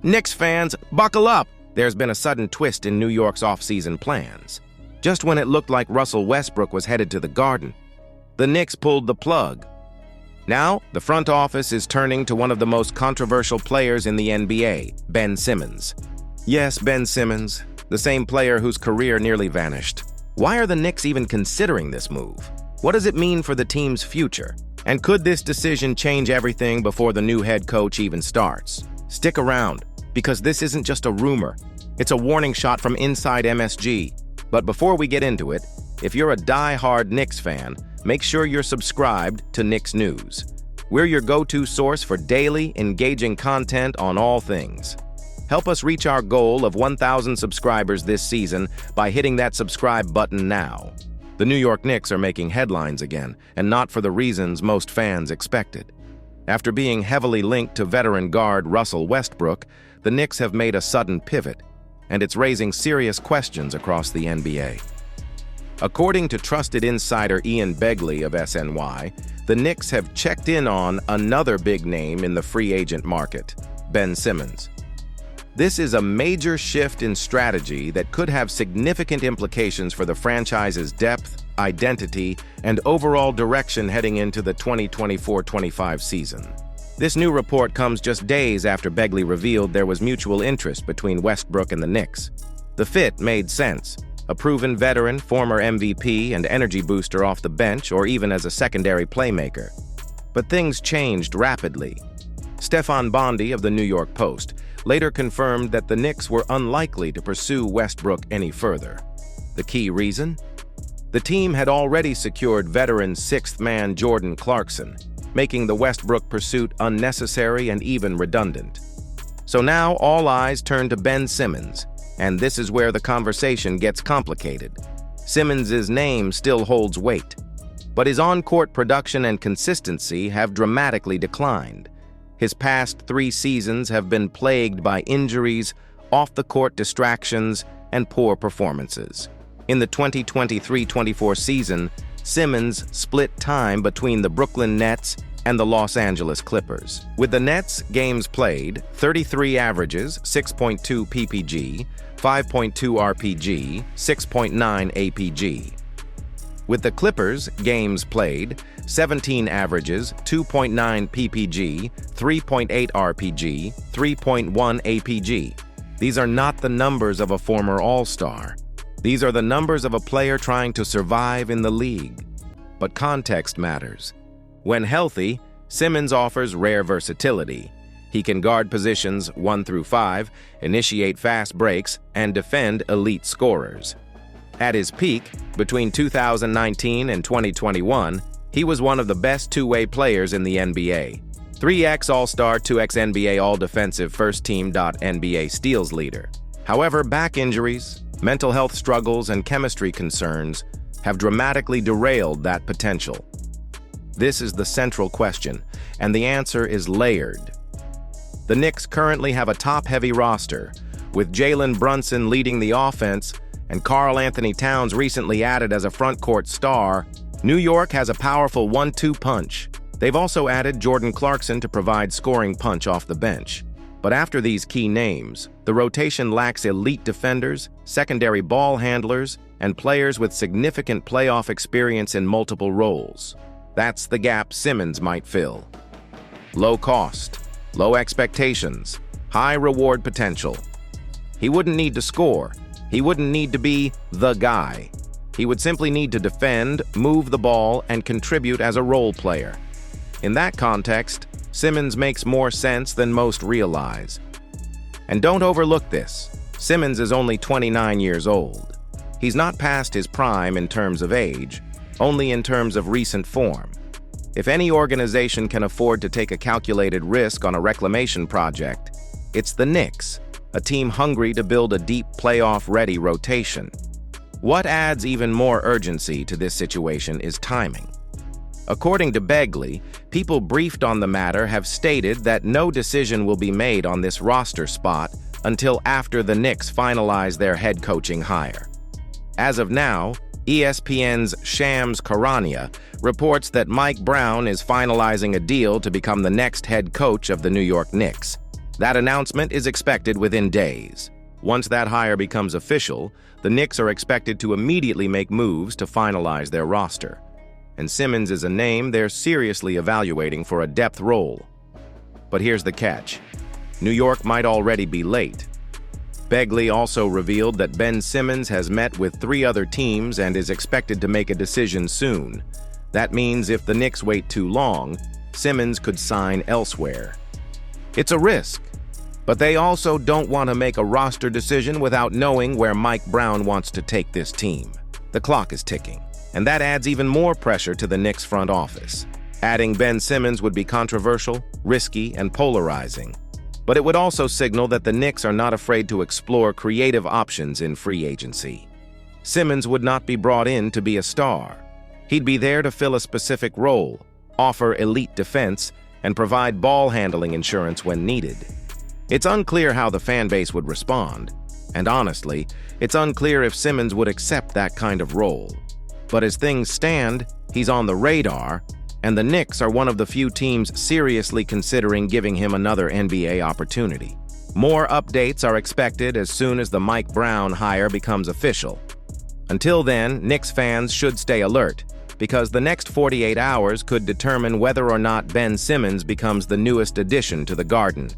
Knicks fans, buckle up! There's been a sudden twist in New York's offseason plans. Just when it looked like Russell Westbrook was headed to the Garden, the Knicks pulled the plug. Now, the front office is turning to one of the most controversial players in the NBA, Ben Simmons. Yes, Ben Simmons, the same player whose career nearly vanished. Why are the Knicks even considering this move? What does it mean for the team's future? And could this decision change everything before the new head coach even starts? Stick around, because this isn't just a rumor. It's a warning shot from inside MSG. But before we get into it, if you're a die-hard Knicks fan, make sure you're subscribed to Knicks News. We're your go-to source for daily, engaging content on all things. Help us reach our goal of 1,000 subscribers this season by hitting that subscribe button now. The New York Knicks are making headlines again, and not for the reasons most fans expected. After being heavily linked to veteran guard Russell Westbrook, the Knicks have made a sudden pivot, and it's raising serious questions across the NBA. According to trusted insider Ian Begley of SNY, the Knicks have checked in on another big name in the free agent market, Ben Simmons. This is a major shift in strategy that could have significant implications for the franchise's depth, identity, and overall direction heading into the 2024-25 season. This new report comes just days after Begley revealed there was mutual interest between Westbrook and the Knicks. The fit made sense. A proven veteran, former MVP, and energy booster off the bench, or even as a secondary playmaker. But things changed rapidly. Stefan Bondy of the New York Post later confirmed that the Knicks were unlikely to pursue Westbrook any further. The key reason? The team had already secured veteran sixth man Jordan Clarkson, making the Westbrook pursuit unnecessary and even redundant. So now all eyes turn to Ben Simmons, and this is where the conversation gets complicated. Simmons' name still holds weight, but his on-court production and consistency have dramatically declined. His past 3 seasons have been plagued by injuries, off-the-court distractions, and poor performances. In the 2023-24 season, Simmons split time between the Brooklyn Nets and the Los Angeles Clippers. With the Nets, games played, 33 averages, 6.2 ppg, 5.2 rpg, 6.9 apg. With the Clippers, games played, 17 averages, 2.9 ppg, 3.8 rpg, 3.1 apg. These are not the numbers of a former All-Star. These are the numbers of a player trying to survive in the league. But context matters. When healthy, Simmons offers rare versatility. He can guard positions 1 through 5, initiate fast breaks, and defend elite scorers. At his peak, between 2019 and 2021, he was one of the best two-way players in the NBA. 3x All-Star, 2x NBA All-Defensive First Team. NBA steals leader. However, back injuries, mental health struggles, and chemistry concerns have dramatically derailed that potential. This is the central question, and the answer is layered. The Knicks currently have a top-heavy roster, with Jalen Brunson leading the offense and Karl Anthony Towns recently added as a front-court star. New York has a powerful 1-2 punch. They've also added Jordan Clarkson to provide scoring punch off the bench. But after these key names, the rotation lacks elite defenders, secondary ball handlers, and players with significant playoff experience in multiple roles. That's the gap Simmons might fill. Low cost, low expectations, high reward potential. He wouldn't need to score. He wouldn't need to be the guy. He would simply need to defend, move the ball, and contribute as a role player. In that context, Simmons makes more sense than most realize. And don't overlook this. Simmons is only 29 years old. He's not past his prime in terms of age, only in terms of recent form. If any organization can afford to take a calculated risk on a reclamation project, it's the Knicks, a team hungry to build a deep playoff-ready rotation. What adds even more urgency to this situation is timing. According to Begley, people briefed on the matter have stated that no decision will be made on this roster spot until after the Knicks finalize their head coaching hire. As of now, ESPN's Shams Charania reports that Mike Brown is finalizing a deal to become the next head coach of the New York Knicks. That announcement is expected within days. Once that hire becomes official, the Knicks are expected to immediately make moves to finalize their roster. And Simmons is a name they're seriously evaluating for a depth role. But here's the catch. New York might already be late. Begley also revealed that Ben Simmons has met with 3 other teams and is expected to make a decision soon. That means if the Knicks wait too long, Simmons could sign elsewhere. It's a risk, but they also don't want to make a roster decision without knowing where Mike Brown wants to take this team. The clock is ticking, and that adds even more pressure to the Knicks front office. Adding Ben Simmons would be controversial, risky, and polarizing. But it would also signal that the Knicks are not afraid to explore creative options in free agency. Simmons would not be brought in to be a star. He'd be there to fill a specific role, offer elite defense, and provide ball handling insurance when needed. It's unclear how the fan base would respond, and honestly, it's unclear if Simmons would accept that kind of role. But as things stand, he's on the radar, and the Knicks are one of the few teams seriously considering giving him another NBA opportunity. More updates are expected as soon as the Mike Brown hire becomes official. Until then, Knicks fans should stay alert, because the next 48 hours could determine whether or not Ben Simmons becomes the newest addition to the Garden.